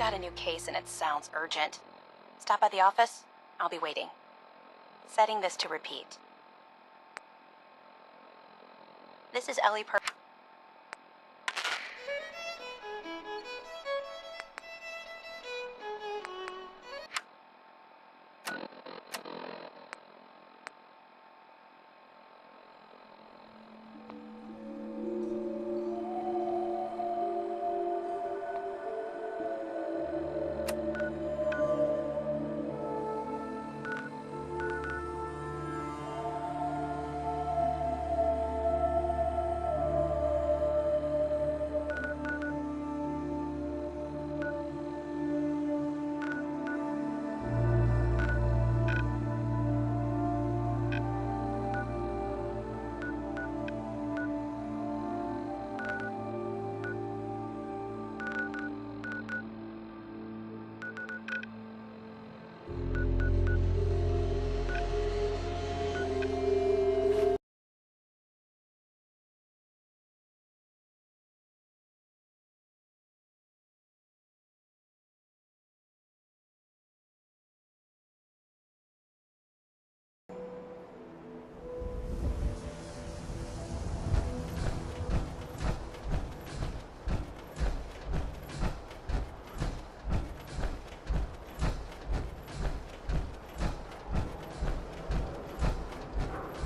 got a new case and it sounds urgent. Stop by the office. I'll be waiting. Setting this to repeat. This is Ellie Per...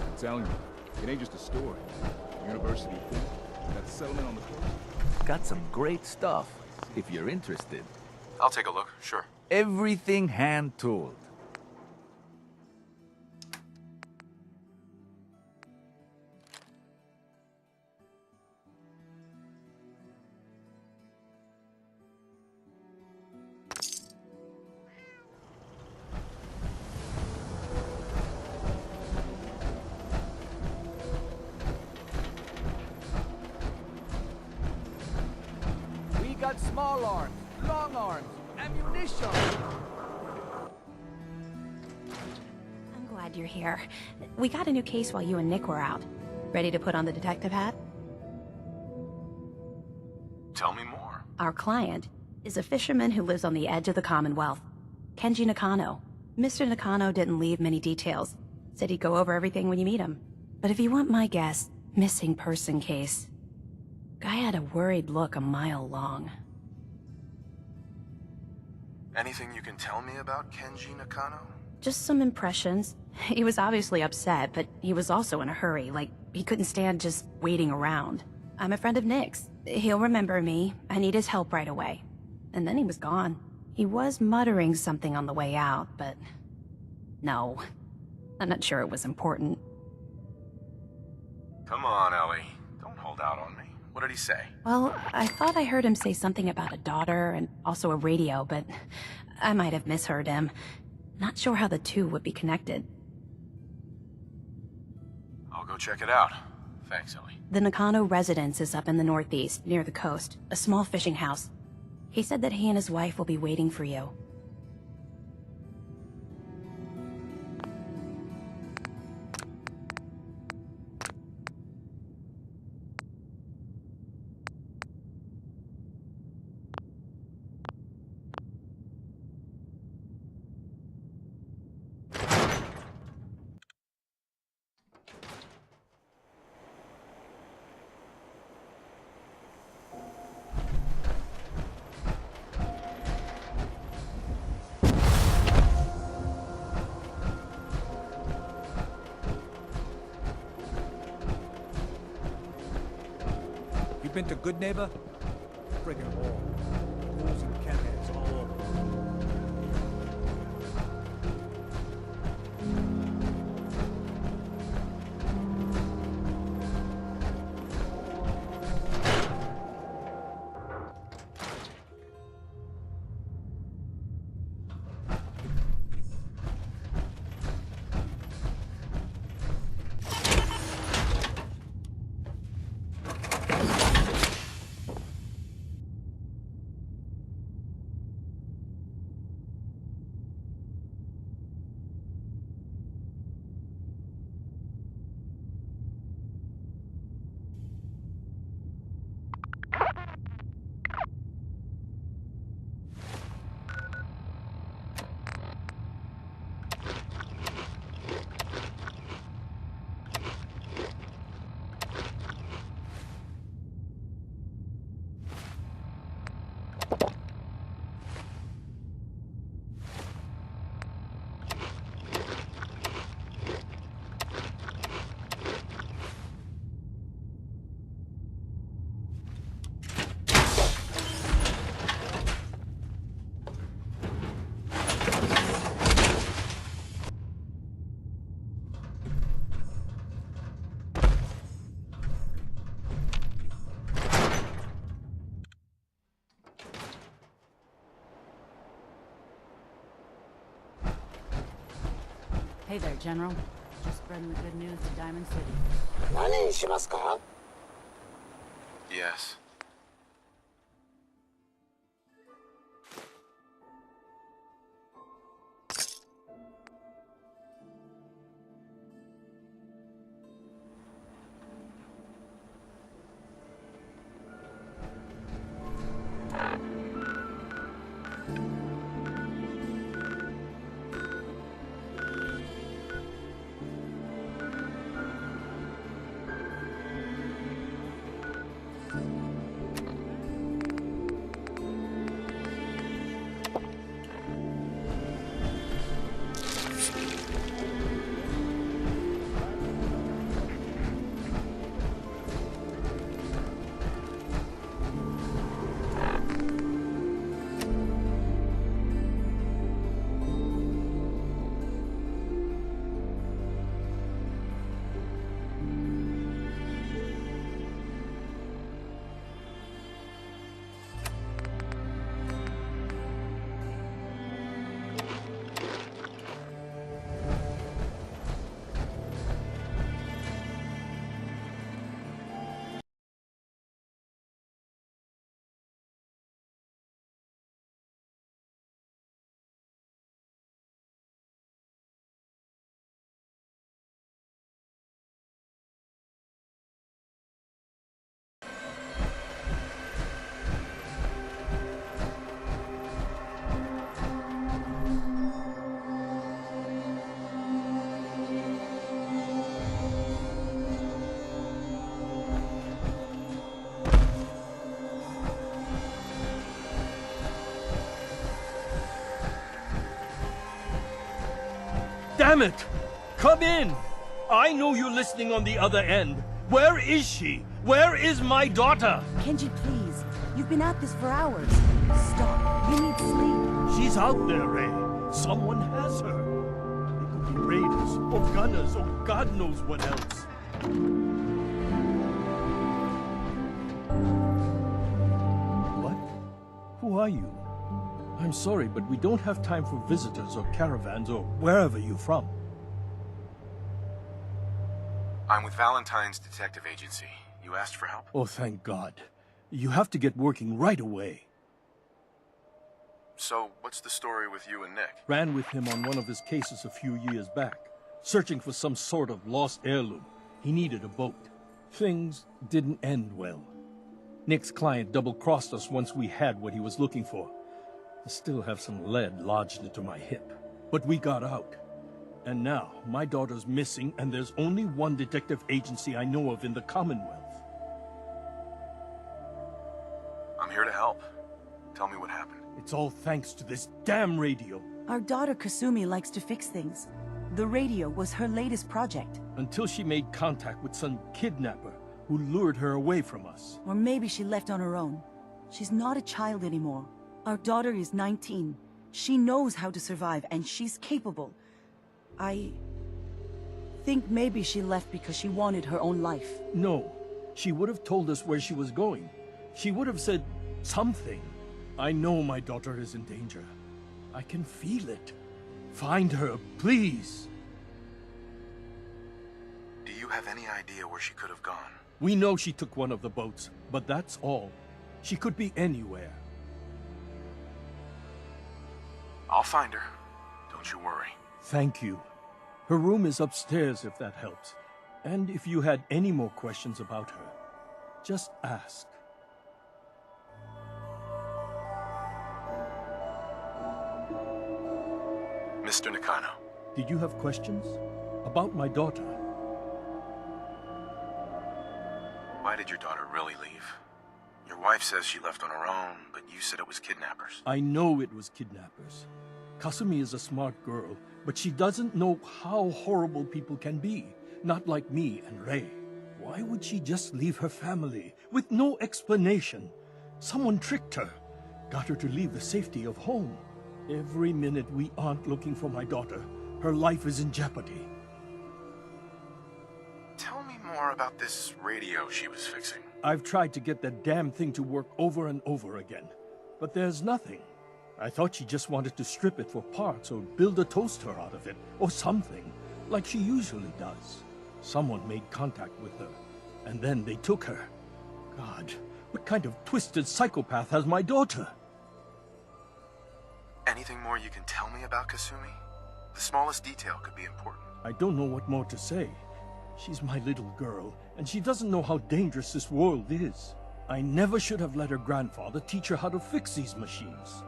I'm telling you, it ain't just a story. University thing. Got settlement on the coast. Got some great stuff, if you're interested. I'll take a look, sure. Everything hand-tooled. Got small arms, long arms, ammunition. I'm glad you're here. We got a new case while you and Nick were out. Ready to put on the detective hat? Tell me more. Our client is a fisherman who lives on the edge of the Commonwealth. Kenji Nakano. Mr. Nakano didn't leave many details. Said he'd go over everything when you meet him. But if you want my guess, missing person case. Guy had a worried look a mile long. Anything you can tell me about Kenji Nakano? Just some impressions. He was obviously upset, but he was also in a hurry, like he couldn't stand just waiting around. I'm a friend of Nick's. He'll remember me. I need his help right away. And then he was gone. He was muttering something on the way out, but... no. I'm not sure it was important. Come on, Ellie. Don't hold out on me. What did he say? Well, I thought I heard him say something about a daughter and also a radio, but I might have misheard him. Not sure how the two would be connected. I'll go check it out. Thanks, Ellie. The Nakano residence is up in the northeast, near the coast. A small fishing house. He said that he and his wife will be waiting for you. You been to Good Neighbor? Friggin' wall. Pools and cannons all over. Hey there, General. Just spreading the good news to Diamond City. 何にしますか? Yes. Damn it! Come in! I know you're listening on the other end. Where is she? Where is my daughter? Kenji, please. You've been at this for hours. Stop. You need sleep. She's out there, Ray. Someone has her. It could be raiders, or gunners, or God knows what else. What? Who are you? I'm sorry, but we don't have time for visitors or caravans or wherever you're from. I'm with Valentine's Detective Agency. You asked for help? Oh, thank God. You have to get working right away. So, what's the story with you and Nick? Ran with him on one of his cases a few years back, searching for some sort of lost heirloom. He needed a boat. Things didn't end well. Nick's client double-crossed us once we had what he was looking for. I still have some lead lodged into my hip. But we got out. And now, my daughter's missing, and there's only one detective agency I know of in the Commonwealth. I'm here to help. Tell me what happened. It's all thanks to this damn radio. Our daughter Kasumi likes to fix things. The radio was her latest project. Until she made contact with some kidnapper who lured her away from us. Or maybe she left on her own. She's not a child anymore. Our daughter is 19. She knows how to survive, and she's capable. I think maybe she left because she wanted her own life. No. She would have told us where she was going. She would have said something. I know my daughter is in danger. I can feel it. Find her, please. Do you have any idea where she could have gone? We know she took one of the boats, but that's all. She could be anywhere. I'll find her. Don't you worry. Thank you. Her room is upstairs if that helps. And if you had any more questions about her, just ask. Mr. Nakano. Did you have questions? About my daughter? Why did your daughter really leave? Your wife says she left on her own, but you said it was kidnappers. I know it was kidnappers. Kasumi is a smart girl, but she doesn't know how horrible people can be. Not like me and Ray. Why would she just leave her family with no explanation? Someone tricked her, got her to leave the safety of home. Every minute we aren't looking for my daughter, her life is in jeopardy. Tell me more about this radio she was fixing. I've tried to get that damn thing to work over and over again, but there's nothing. I thought she just wanted to strip it for parts or build a toaster out of it, or something, like she usually does. Someone made contact with her, and then they took her. God, what kind of twisted psychopath has my daughter? Anything more you can tell me about Kasumi? The smallest detail could be important. I don't know what more to say. She's my little girl, and she doesn't know how dangerous this world is. I never should have let her grandfather teach her how to fix these machines.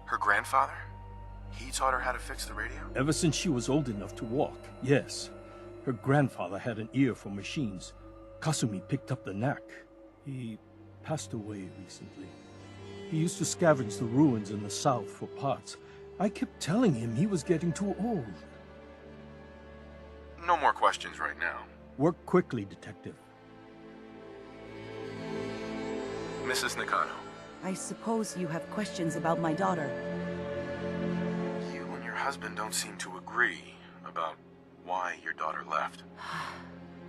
Her grandfather? He taught her how to fix the radio? Ever since she was old enough to walk, yes. Her grandfather had an ear for machines. Kasumi picked up the knack. He passed away recently. He used to scavenge the ruins in the south for parts. I kept telling him he was getting too old. No more questions right now. Work quickly, Detective. Mrs. Nakano, I suppose you have questions about my daughter. you and your husband don't seem to agree about why your daughter left.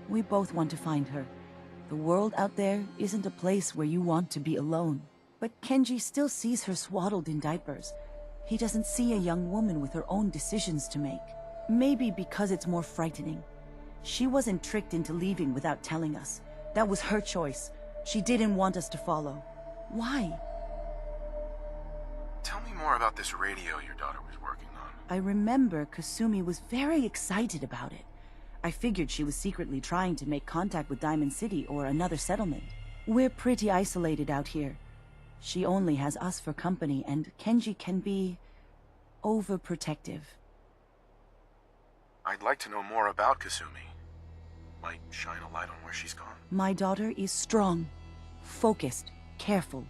We both want to find her. The world out there isn't a place where you want to be alone. But Kenji still sees her swaddled in diapers. He doesn't see a young woman with her own decisions to make. Maybe because it's more frightening. She wasn't tricked into leaving without telling us. That was her choice. She didn't want us to follow. Why? Tell me more about this radio your daughter was working on. I remember Kasumi was very excited about it. I figured she was secretly trying to make contact with Diamond City or another settlement. We're pretty isolated out here. She only has us for company, and Kenji can be overprotective. I'd like to know more about Kasumi. Might shine a light on where she's gone. My daughter is strong, focused, careful.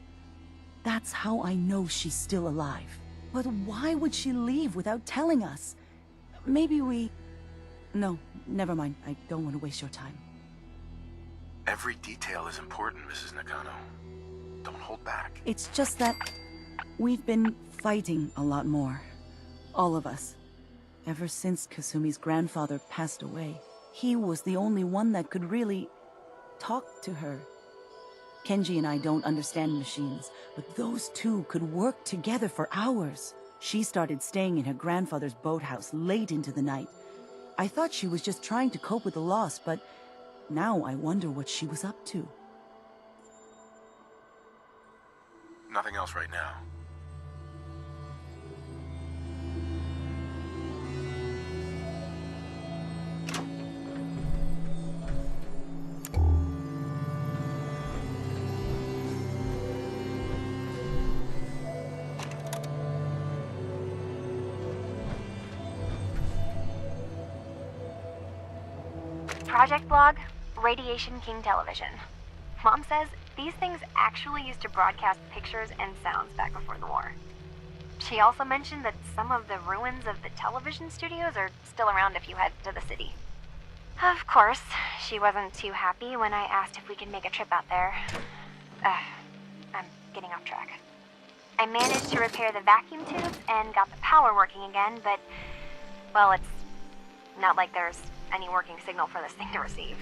That's how I know she's still alive. But why would she leave without telling us? Maybe we... No, never mind. I don't want to waste your time. Every detail is important, Mrs. Nakano. Don't hold back. It's just that we've been fighting a lot more. All of us. Ever since Kasumi's grandfather passed away. He was the only one that could really talk to her. Kenji and I don't understand machines, but those two could work together for hours. She started staying in her grandfather's boathouse late into the night. I thought she was just trying to cope with the loss, but now I wonder what she was up to. Nothing else right now. Project blog, Radiation King Television. Mom says these things actually used to broadcast pictures and sounds back before the war. She also mentioned that some of the ruins of the television studios are still around if you head to the city. Of course, she wasn't too happy when I asked if we could make a trip out there. I'm getting off track. I managed to repair the vacuum tubes and got the power working again, but, well, it's not like there's any working signal for this thing to receive.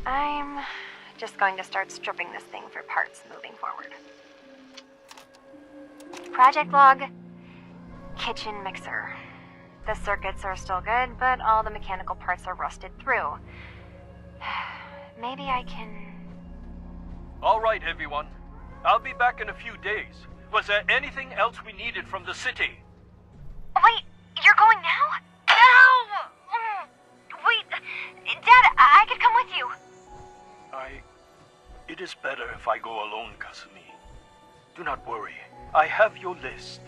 I'm just going to start stripping this thing for parts moving forward. Project log, kitchen mixer. The circuits are still good, but all the mechanical parts are rusted through. Maybe I can... All right, everyone. I'll be back in a few days. Was there anything else we needed from the city? Wait, you're going now? No! Wait, Dad, I could come with you. It is better if I go alone, Kasumi. Do not worry. I have your list.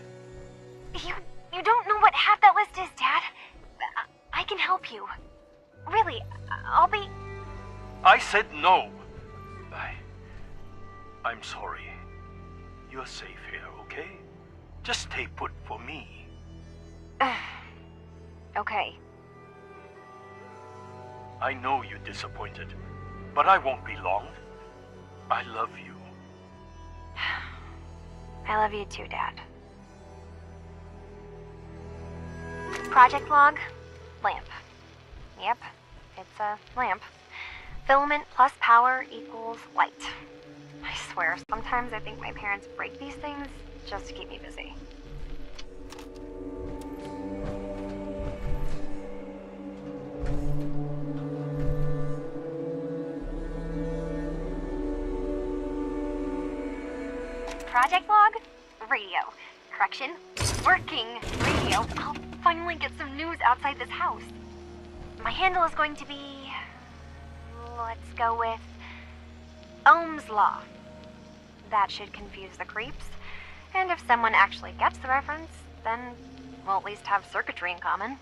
You don't know what half that list is, Dad. I can help you. Really, I'll be... I said no. I'm sorry. You're safe here, okay? Just stay put for me. Okay. I know you're disappointed, but I won't be long. I love you. I love you too, Dad. Project log, lamp. Yep, it's a lamp. Filament plus power equals light. I swear, sometimes I think my parents break these things just to keep me busy. Project log? Radio. Correction. Working radio. I'll finally get some news outside this house. My handle is going to be... let's go with... Ohm's Law. That should confuse the creeps. And if someone actually gets the reference, then we'll at least have circuitry in common.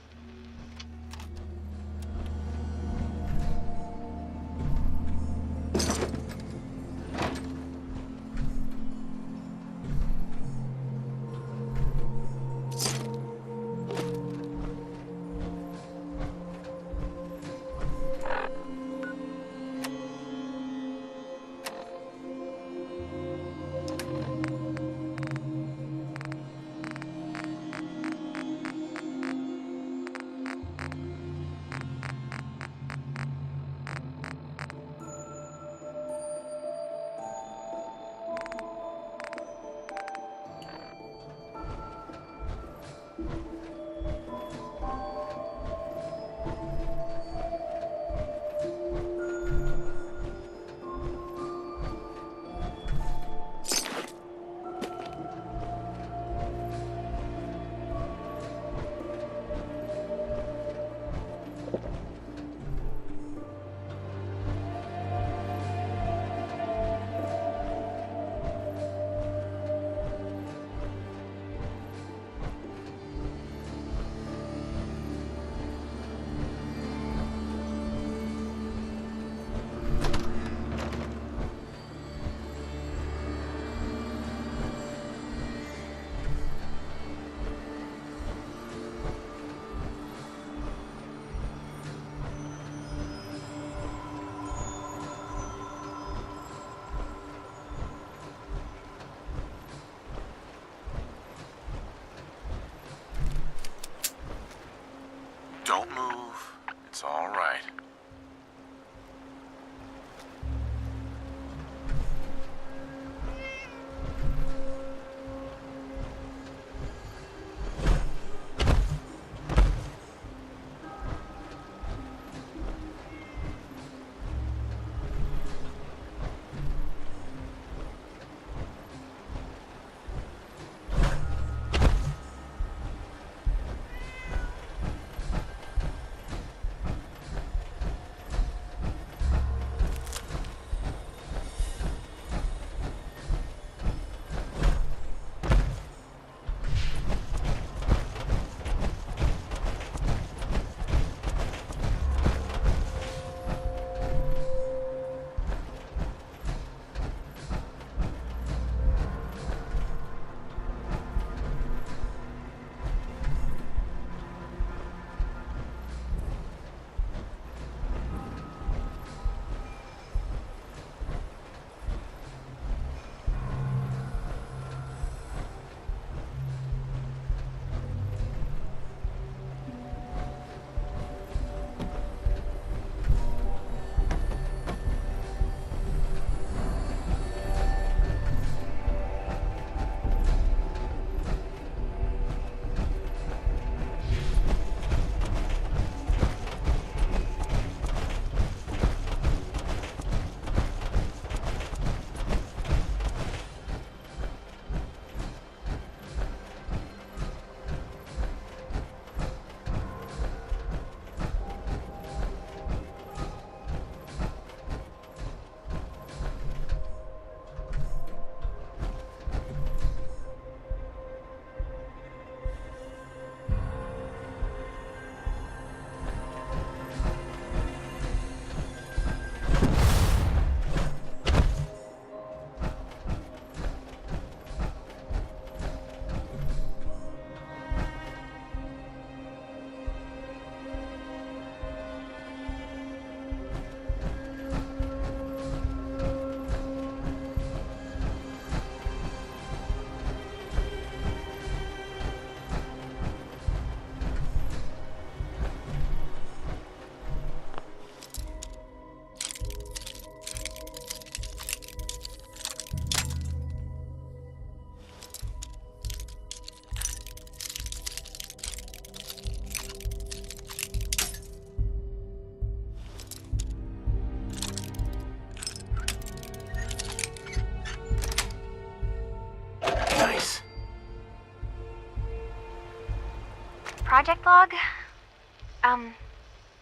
project log?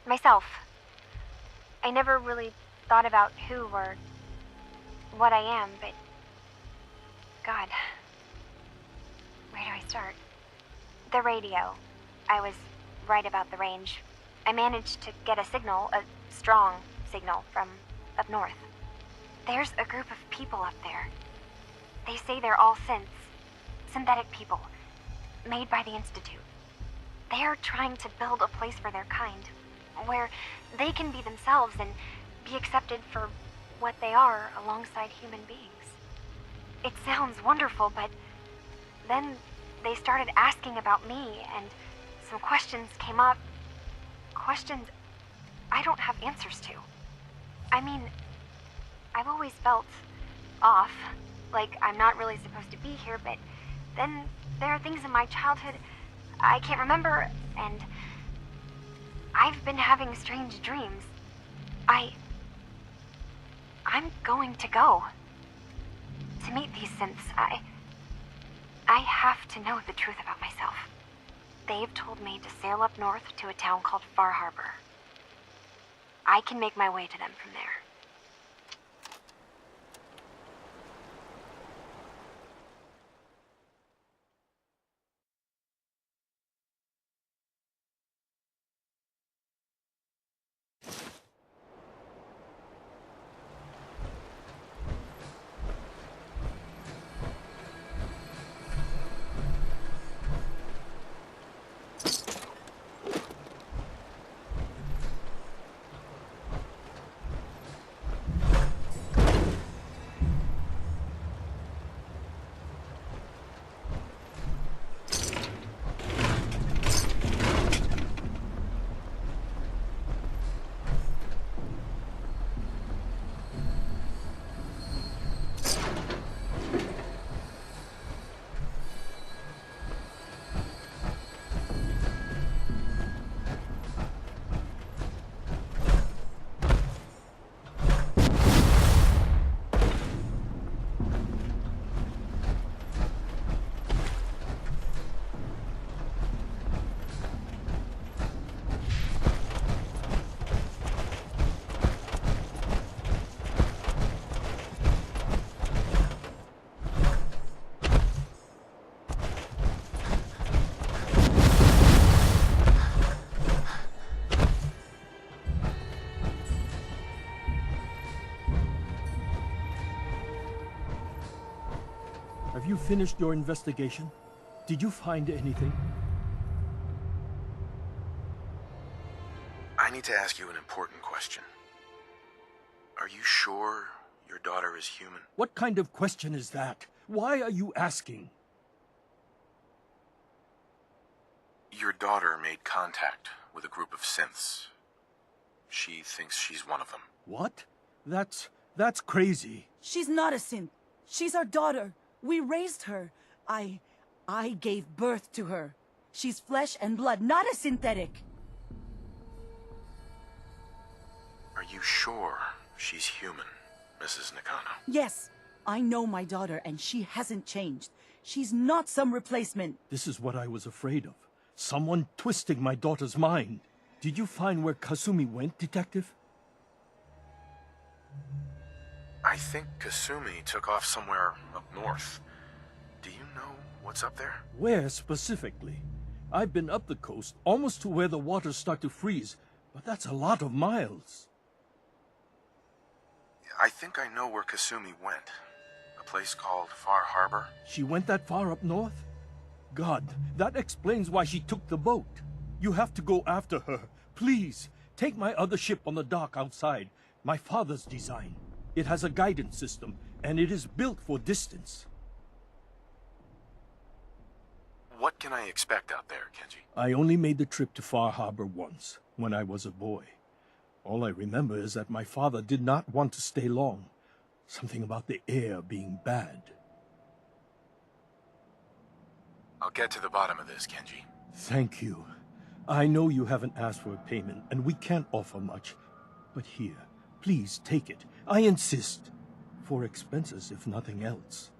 Myself. I never really thought about who or what I am, but... God. Where do I start? The radio. I was right about the range. I managed to get a signal, a strong signal, from up north. There's a group of people up there. They say they're all synthetic people, made by the Institute. They are trying to build a place for their kind, where they can be themselves and be accepted for what they are alongside human beings. It sounds wonderful, but then they started asking about me, and some questions came up. Questions I don't have answers to. I mean, I've always felt off, like I'm not really supposed to be here, but then there are things in my childhood I can't remember, and I've been having strange dreams. I'm going to go to meet these synths. I have to know the truth about myself. They've told me to sail up north to a town called Far Harbor. I can make my way to them from there. Have you finished your investigation? Did you find anything? I need to ask you an important question. Are you sure your daughter is human? What kind of question is that? Why are you asking? Your daughter made contact with a group of synths. She thinks she's one of them. What? That's crazy. She's not a synth. She's our daughter. We raised her. I gave birth to her. She's flesh and blood, not a synthetic. Are you sure she's human, Mrs. Nakano? Yes, I know my daughter, and she hasn't changed. She's not some replacement. This is what I was afraid of. Someone twisting my daughter's mind. Did you find where Kasumi went, Detective? I think Kasumi took off somewhere up north. Do you know what's up there? Where specifically? I've been up the coast, almost to where the waters start to freeze, but that's a lot of miles. I think I know where Kasumi went. A place called Far Harbor. She went that far up north? God, that explains why she took the boat. You have to go after her. Please, take my other ship on the dock outside. My father's design. It has a guidance system, and it is built for distance. What can I expect out there, Kenji? I only made the trip to Far Harbor once, when I was a boy. All I remember is that my father did not want to stay long. Something about the air being bad. I'll get to the bottom of this, Kenji. Thank you. I know you haven't asked for a payment, and we can't offer much. But here, please take it. I insist. For expenses, if nothing else.